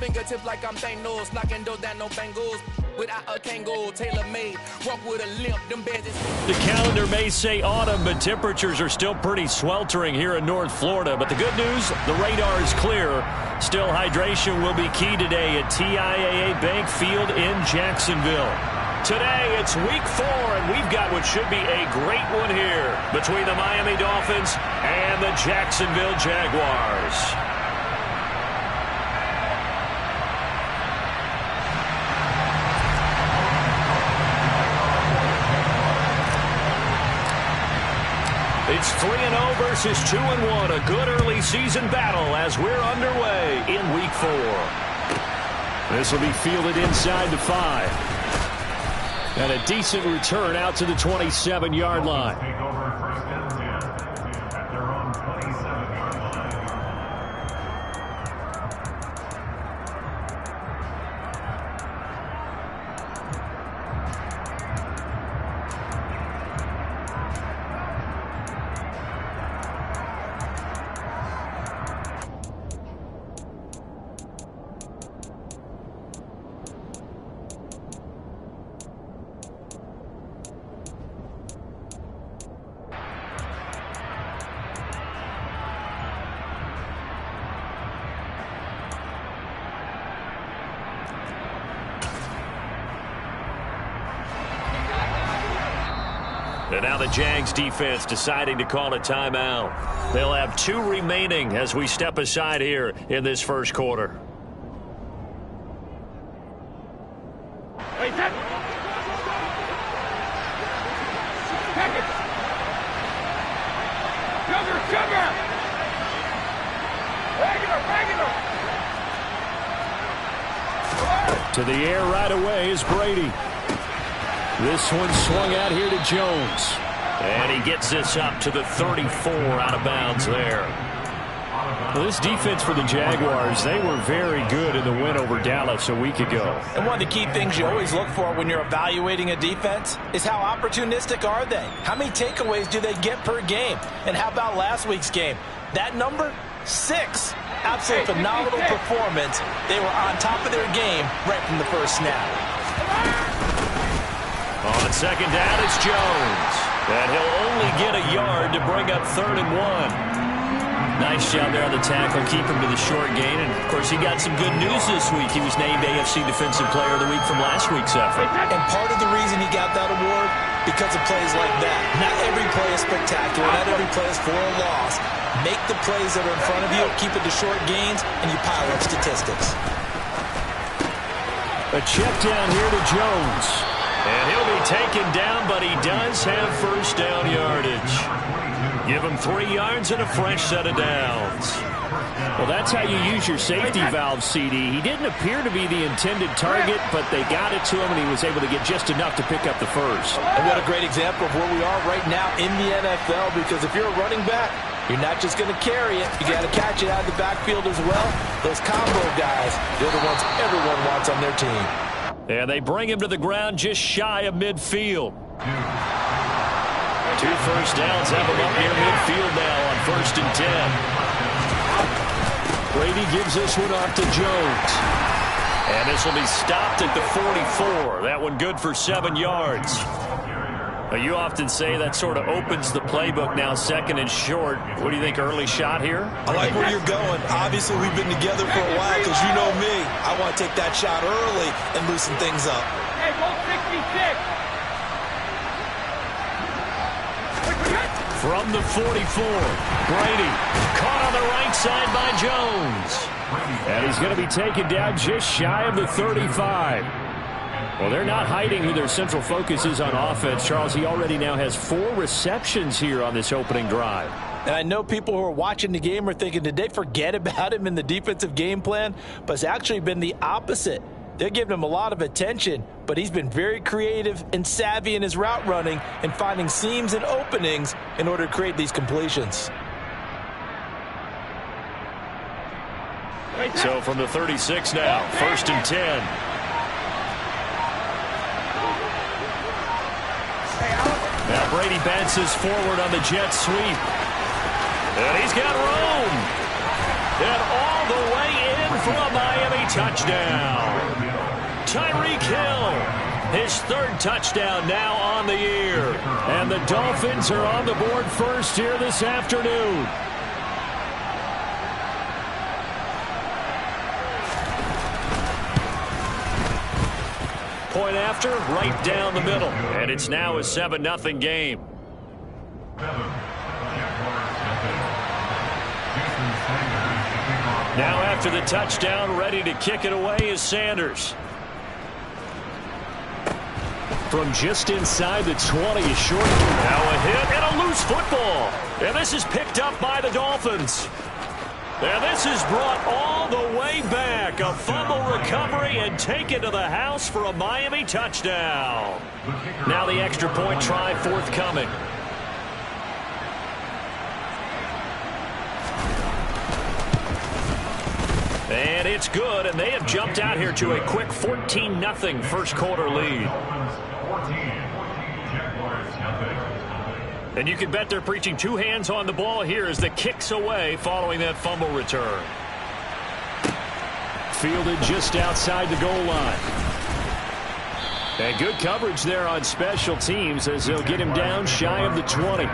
fingertips like I'm Thanos, knocking those down no bangles. Without a Kangol, tailor-made, walk with a limp, them beds is... The calendar may say autumn, but temperatures are still pretty sweltering here in North Florida. But the good news, the radar is clear. Still, hydration will be key today at TIAA Bank Field in Jacksonville. Today, it's week 4, and we've got what should be a great one here between the Miami Dolphins and the Jacksonville Jaguars. It's 3-0 versus 2-1, a good early season battle as we're underway in week 4. This will be fielded inside the 5. And a decent return out to the 27-yard line. And now the Jags defense deciding to call a timeout. They'll have 2 remaining as we step aside here in this first quarter. To the air right away is Brady. This one swung out here to Jones. And he gets this up to the 34 out of bounds there. Well, this defense for the Jaguars, they were very good in the win over Dallas a week ago. And one of the key things you always look for when you're evaluating a defense is how opportunistic are they? How many takeaways do they get per game? And how about last week's game? That number, 6. Absolutely phenomenal performance. They were on top of their game right from the first snap. On second down, it's Jones. And he'll only get a yard to bring up 3rd and 1. Nice job there on the tackle, keep him to the short gain. And, of course, he got some good news this week. He was named AFC Defensive Player of the Week from last week's effort. And part of the reason he got that award, because of plays like that. Not every play is spectacular. Not every play is for a loss. Make the plays that are in front of you, keep it to short gains, and you pile up statistics. A check down here to Jones. And he'll be taken down, but he does have first down yardage. Give him 3 yards and a fresh set of downs. Well, that's how you use your safety valve, CD. He didn't appear to be the intended target, but they got it to him, and he was able to get just enough to pick up the first. And what a great example of where we are right now in the NFL, because if you're a running back, you're not just going to carry it. You got to catch it out of the backfield as well. Those combo guys, they're the ones everyone wants on their team. And they bring him to the ground just shy of midfield. 2 first downs have him up near midfield now on 1st and 10. Brady gives this one off to Jones. And this will be stopped at the 44. That one good for 7 yards. You often say that sort of opens the playbook now, 2nd and short. What do you think, early shot here? I like where you're going. Obviously, we've been together for a while because you know me. I want to take that shot early and loosen things up. Hey, 166. From the 44, Brady caught on the right side by Jones. And he's going to be taken down just shy of the 35. Well, they're not hiding who their central focus is on offense. Charles, he already now has 4 receptions here on this opening drive. And I know people who are watching the game are thinking, did they forget about him in the defensive game plan? But it's actually been the opposite. They're giving him a lot of attention, but he's been very creative and savvy in his route running and finding seams and openings in order to create these completions. So from the 36 now, 1st and 10. Now Brady bounces forward on the jet sweep. And he's got room. And all the way in for a Miami touchdown. Tyreek Hill, his third touchdown now on the year. And the Dolphins are on the board first here this afternoon. Point after, right down the middle. And it's now a 7-0 game. Now after the touchdown, ready to kick it away is Sanders. From just inside the 20 is short. Now a hit and a loose football. And this is picked up by the Dolphins. And this is brought all the way back. A fumble recovery and taken to the house for a Miami touchdown. Now the extra point try forthcoming. And it's good, and they have jumped out here to a quick 14-0 first quarter lead. And you can bet they're preaching two hands on the ball here as the kick's away following that fumble return. Fielded just outside the goal line. And good coverage there on special teams as they'll get him down shy of the 20.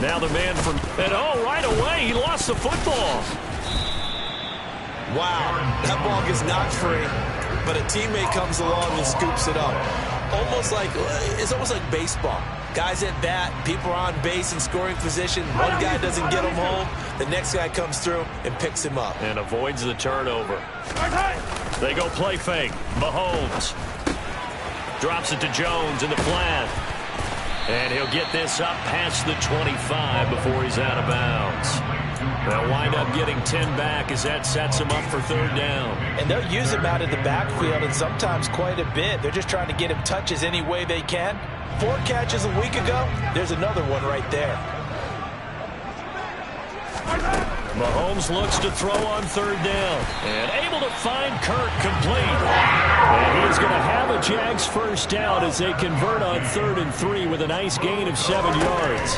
Now the man from, and right away, he lost the football. Wow, that ball gets knocked free, but a teammate comes along and scoops it up. It's almost like baseball. Guys at bat, people are on base in scoring position. One guy doesn't get him home. The next guy comes through and picks him up. And avoids the turnover. They go play fake. Mahomes drops it to Jones in the flat. And he'll get this up past the 25 before he's out of bounds. They'll wind up getting 10 back as that sets him up for third down. And they'll use him out of the backfield and sometimes quite a bit. They're just trying to get him touches any way they can. 4 catches a week ago. There's another one right there. Mahomes looks to throw on third down. And able to find Kirk complete. And he's going to have a Jags first down as they convert on 3rd and 3 with a nice gain of 7 yards.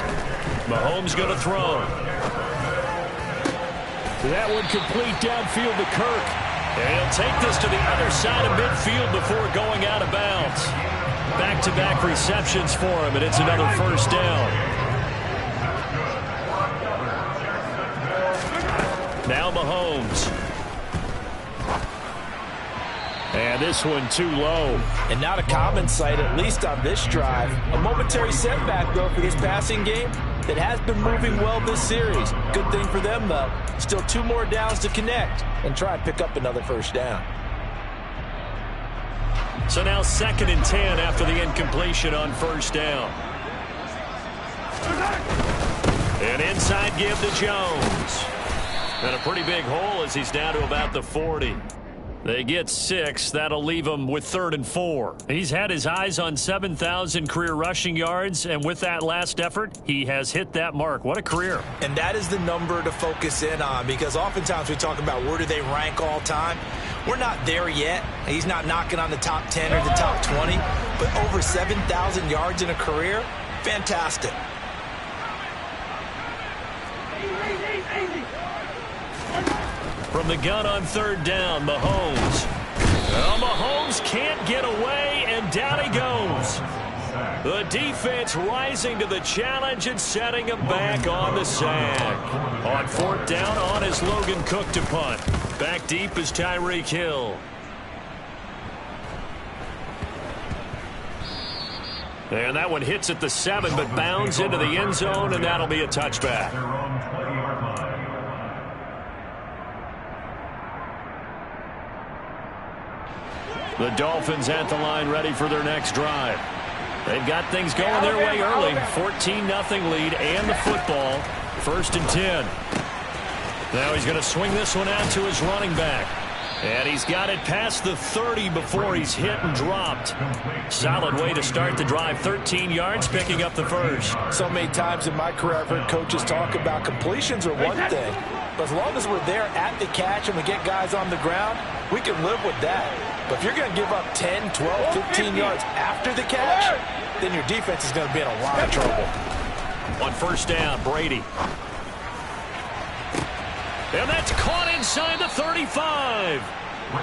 Mahomes going to throw. That one complete downfield to Kirk. And he'll take this to the other side of midfield before going out of bounds. Back-to-back receptions for him, and it's another first down. Now Mahomes. And this one too low. And not a common sight, at least on this drive. A momentary setback, though, for this passing game that has been moving well this series. Good thing for them, though. Still 2 more downs to connect and try and pick up another first down. So now 2nd and 10 after the incompletion on first down. And inside give to Jones. And a pretty big hole as he's down to about the 40. They get 6. That'll leave him with 3rd and 4. He's had his eyes on 7,000 career rushing yards, and with that last effort, he has hit that mark. What a career. And that is the number to focus in on, because oftentimes we talk about where do they rank all time. We're not there yet. He's not knocking on the top 10 or the top 20, but over 7,000 yards in a career, fantastic. From the gun on 3rd down, Mahomes. Well, Mahomes can't get away, and down he goes. The defense rising to the challenge and setting him back on the sack. On 4th down, on is Logan Cook to punt. Back deep is Tyreek Hill. And that one hits at the 7, but bounds into the end zone, and that'll be a touchback. The Dolphins at the line ready for their next drive. They've got things going their way early. 14-0 lead and the football. 1st and 10. Now he's going to swing this one out to his running back. And he's got it past the 30 before he's hit and dropped. Solid way to start the drive. 13 yards, picking up the first. So many times in my career I've heard coaches talk about completions are one thing, As long as we're there at the catch and we get guys on the ground, we can live with that. But if you're going to give up 10, 12, 15 yards after the catch, then your defense is going to be in a lot of trouble. On first down, Brady. And that's caught inside the 35.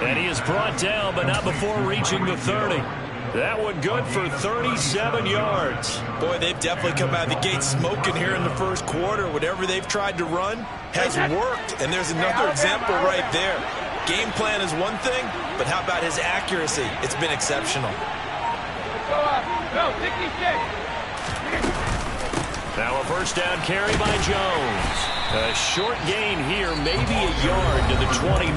And he is brought down, but not before reaching the 30. That one good for 37 yards. Boy, they've definitely come out of the gate smoking here in the first quarter. Whatever they've tried to run has worked, and there's another example right there. Game plan is one thing, but how about his accuracy? It's been exceptional. Go, 66. Now a first down carry by Jones. A short gain here, maybe a yard to the 29.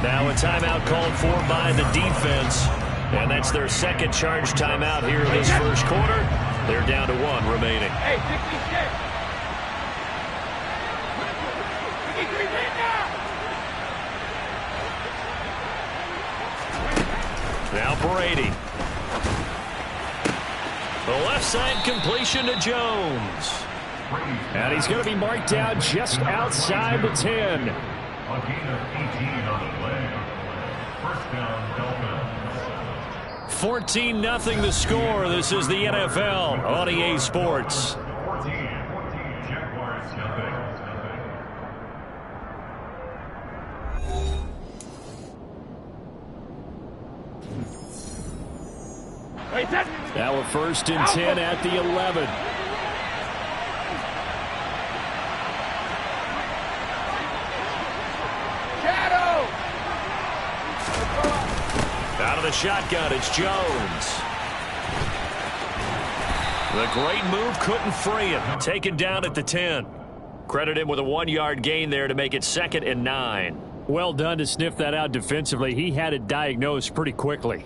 Now a timeout called for by the defense. And that's their second charge timeout here in this first quarter. They're down to 1 remaining. Hey, 66. Now Brady. The left side completion to Jones. And he's going to be marked down just outside the 10. A gain of 18 on the play. First down, Dolphins. 14-0 the score. This is the NFL on EA Sports. 14, Jaguars nothing. Now a first and 10 at the 11. Out of the shotgun, it's Jones. The great move couldn't free him. Taken down at the 10. Credit him with a 1-yard gain there to make it 2nd and 9. Well done to sniff that out defensively. He had it diagnosed pretty quickly.